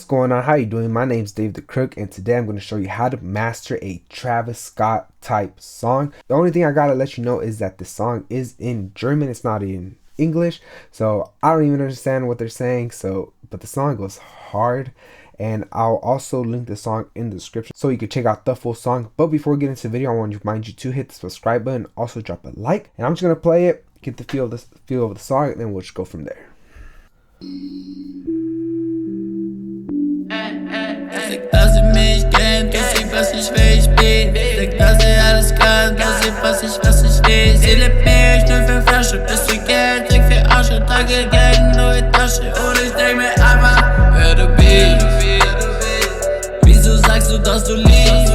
What's going on? How you doing? My name's David the Crook, and today I'm going to show you how to master a Travis Scott type song. The only thing I gotta let you know is that the song is in German. It's not in English, so I don't even understand what they're saying. But the song goes hard, and I'll also link the song in the description so you can check out the full song. But before we get into the video, I want to remind you to hit the subscribe button, also drop a like, and I'm just gonna play it, get the feel of the song, and then we'll just go from there. Sag, dass mich kennt, dass sie was ich bin. Sag, dass alles kann, dass sie was ich will. Sie liebt mich nur für Flasche, bis sie Geld, Trick für Asche, Tage Geld, neue Tasche. Und ich denk mir einfach, wer du bist. Wieso sagst du, dass du liebst?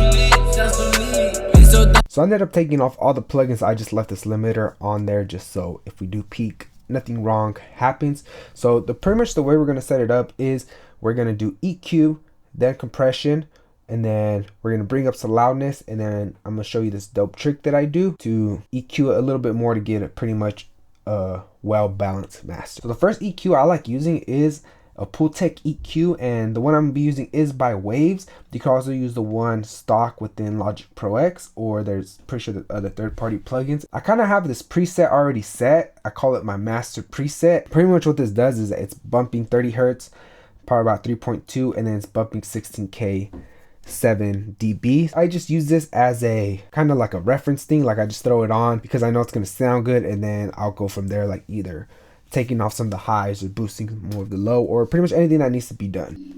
Wieso? So I ended up taking off all the plugins. I just left this limiter on there just so if we do peak, nothing wrong happens. So pretty much the way we're gonna set it up is we're gonna do EQ, then compression, and then we're gonna bring up some loudness, and then I'm gonna show you this dope trick that I do to EQ a little bit more to get a pretty much well balanced master. So the first EQ I like using is a Pultec EQ, and the one I'm gonna be using is by Waves. You can also use the one stock within Logic Pro X, or there's pretty sure the other third-party plugins. I kind of have this preset already set. I call it my master preset. Pretty much what this does is it's bumping 30 hertz, probably about 3.2, and then it's bumping 16K 7 dB. I just use this as a kind of like a reference thing. Like I just throw it on because I know it's gonna sound good, and then I'll go from there, like either taking off some of the highs or boosting more of the low, or pretty much anything that needs to be done.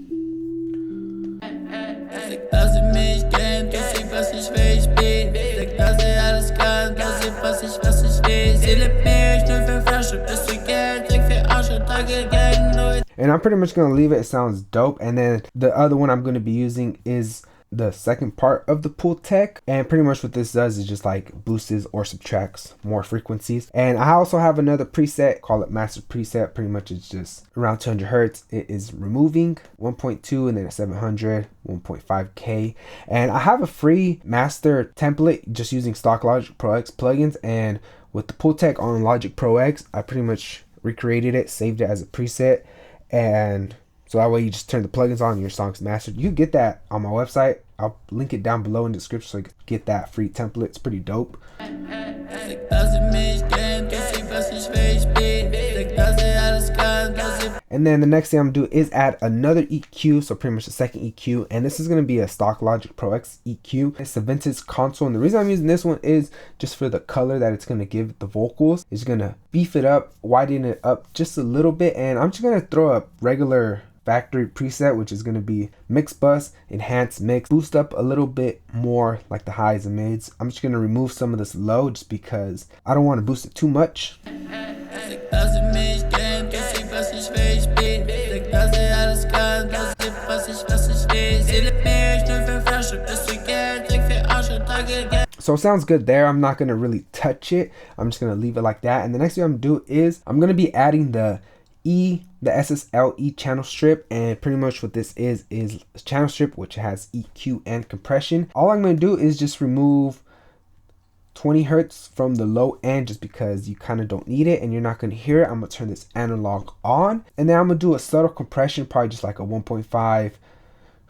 And I'm pretty much gonna leave it. It sounds dope. And then the other one I'm gonna be using is the second part of the Pultec, and pretty much what this does is just like boosts or subtracts more frequencies. And I also have another preset, call it master preset. Pretty much it's just around 200 hertz. It is removing 1.2 and then at 700, 1.5K. And I have a free master template just using stock Logic Pro X plugins, and with the Pultec on Logic Pro X, I pretty much recreated it, saved it as a preset, and so that way you just turn the plugins on and your song's mastered. You can get that on my website. I'll link it down below in the description so you can get that free template. It's pretty dope. And then the next thing I'm gonna do is add another EQ, so pretty much the second EQ, and this is gonna be a stock Logic Pro X EQ. It's a vintage console, and the reason I'm using this one is just for the color that it's gonna give the vocals. It's gonna beef it up, widen it up just a little bit, and I'm just gonna throw a regular factory preset, which is going to be mix bus, enhance mix, boost up a little bit more like the highs and mids. I'm just going to remove some of this low just because I don't want to boost it too much. So it sounds good there. I'm not going to really touch it. I'm just going to leave it like that. And the next thing I'm going to do is I'm going to be adding the SSLE channel strip, and pretty much what this is a channel strip which has EQ and compression. All I'm going to do is just remove 20 hertz from the low end just because you kind of don't need it and you're not going to hear it. I'm going to turn this analog on, and then I'm going to do a subtle compression, probably just like a 1.5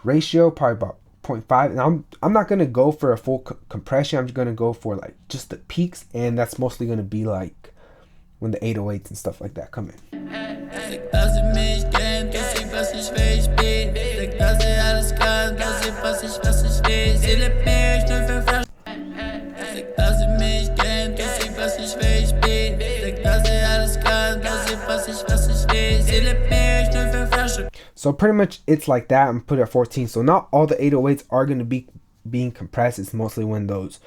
ratio, probably about 0.5. And I'm not going to go for a full compression. I'm just going to go for like just the peaks, and that's mostly going to be like when the 808s and stuff like that come in. So pretty much it's like that. I'm put it at 14. So not all the 808s are going to be being compressed. It's mostly when those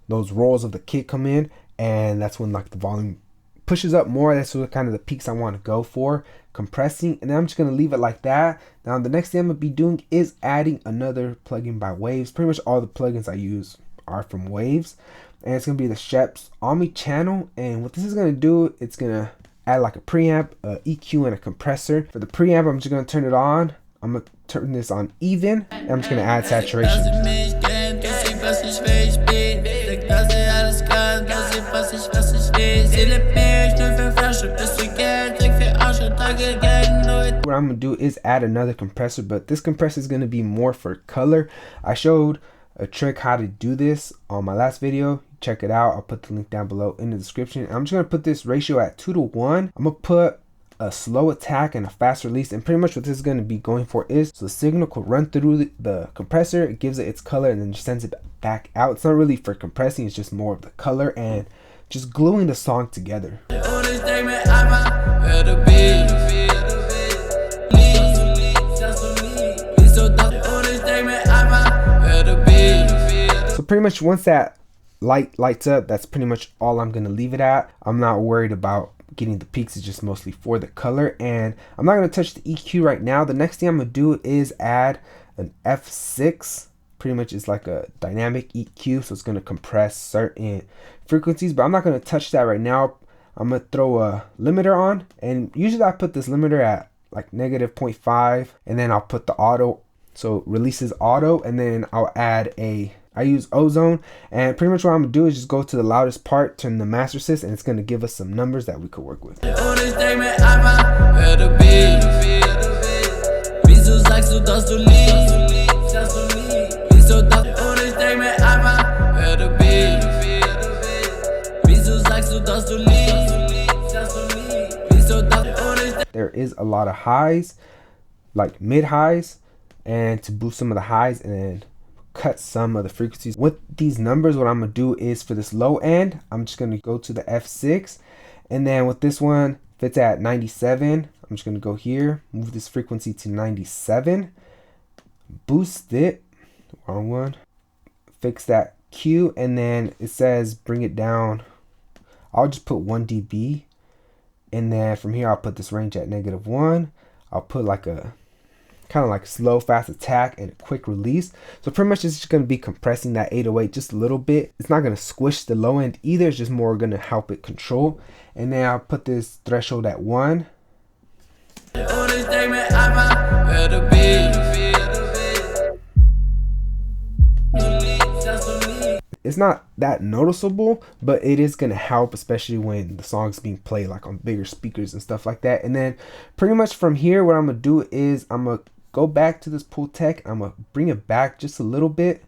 rolls of the kick come in, and that's when like the volume pushes up more. That's what kind of the peaks I want to go for, compressing. And then I'm just going to leave it like that. Now the next thing I'm going to be doing is adding another plugin by Waves. Pretty much all the plugins I use are from Waves, and it's going to be the Sheps Omni channel. And what this is going to do, it's going to add like a preamp, a EQ, and a compressor. For the preamp, I'm just going to turn it on. I'm going to turn this on even, and I'm just going to add saturation. What I'm gonna do is add another compressor, but this compressor is gonna be more for color. I showed a trick how to do this on my last video. Check it out. I'll put the link down below in the description. I'm just gonna put this ratio at 2:1. I'm gonna put a slow attack and a fast release, and pretty much what this is going to be going for is so the signal could run through the compressor, it gives it its color, and then just sends it back out. It's not really for compressing, it's just more of the color and just gluing the song together. So pretty much once that light lights up, that's pretty much all I'm going to leave it at. I'm not worried about getting the peaks, is just mostly for the color, and I'm not going to touch the EQ right now. The next thing I'm going to do is add an F6. Pretty much it's like a dynamic EQ, so it's going to compress certain frequencies, but I'm not going to touch that right now. I'm going to throw a limiter on, and usually I put this limiter at like -0.5, and then I'll put the auto, so it releases auto, and then I'll add I use ozone, and pretty much what I'm gonna do is just go to the loudest part, turn the master assist, and it's gonna give us some numbers that we could work with. There is a lot of highs, like mid highs, and to boost some of the highs and then cut some of the frequencies. With these numbers, what I'm gonna do is for this low end, I'm just gonna go to the F6, and then with this one, if it's at 97, I'm just gonna go here, move this frequency to 97, boost it, wrong one, fix that Q, and then it says bring it down. I'll just put 1 dB, and then from here I'll put this range at -1. I'll put like a kind of like slow fast attack and a quick release. So pretty much it's just going to be compressing that 808 just a little bit. It's not going to squish the low end either, it's just more going to help it control. And then I'll put this threshold at 1. It's not that noticeable, but it is going to help, especially when the song's being played like on bigger speakers and stuff like that. And then pretty much from here, what I'm going to do is I'm going to go back to this pull tech. I'm going to bring it back just a little bit,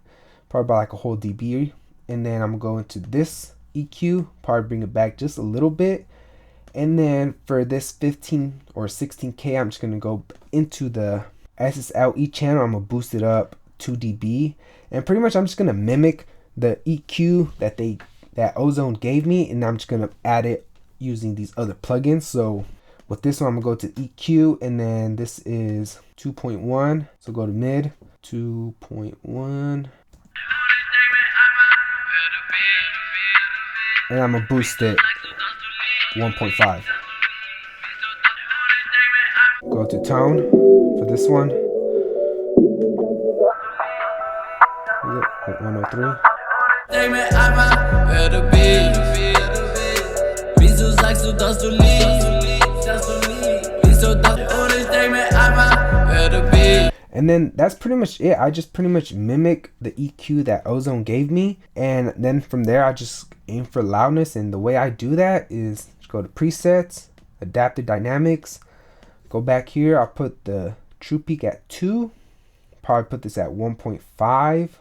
probably by like a whole dB. And then I'm going to go into this EQ, probably bring it back just a little bit. And then for this 15 or 16K, I'm just going to go into the SSLE channel. I'm going to boost it up 2 dB. And pretty much I'm just going to mimic the EQ that Ozone gave me, and I'm just gonna add it using these other plugins. So with this one, I'm gonna go to EQ, and then this is 2.1. So go to mid 2.1, and I'm gonna boost it 1.5. Go to tone for this one. 103. And then that's pretty much it. I just pretty much mimic the EQ that Ozone gave me, and then from there I just aim for loudness. And the way I do that is go to presets, adaptive dynamics, go back here, I'll put the true peak at 2, probably put this at 1.5.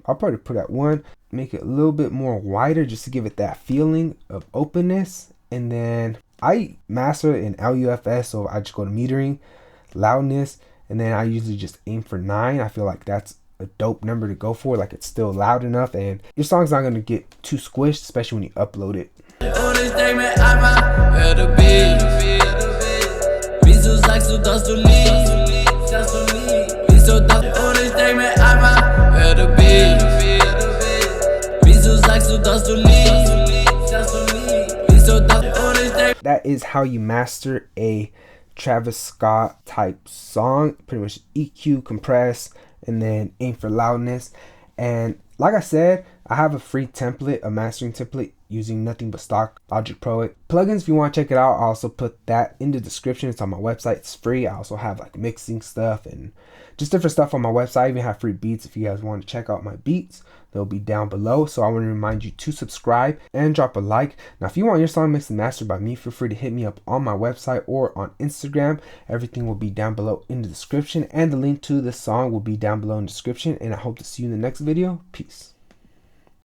I'll probably put at 1, make it a little bit more wider just to give it that feeling of openness. And then I master it in LUFS, so I just go to metering, loudness, and then I usually just aim for 9. I feel like that's a dope number to go for, like it's still loud enough and your song's not gonna get too squished, especially when you upload it. That is how you master a Travis Scott type song. Pretty much EQ, compress, and then aim for loudness. And like I said, I have a free template, a mastering template using nothing but stock Logic Pro plugins. If you want to check it out, I'll also put that in the description. It's on my website. It's free. I also have like mixing stuff and just different stuff on my website. I even have free beats. If you guys want to check out my beats, they'll be down below. So I want to remind you to subscribe and drop a like. Now, if you want your song mixed and mastered by me, feel free to hit me up on my website or on Instagram. Everything will be down below in the description, and the link to this song will be down below in the description. And I hope to see you in the next video. Peace.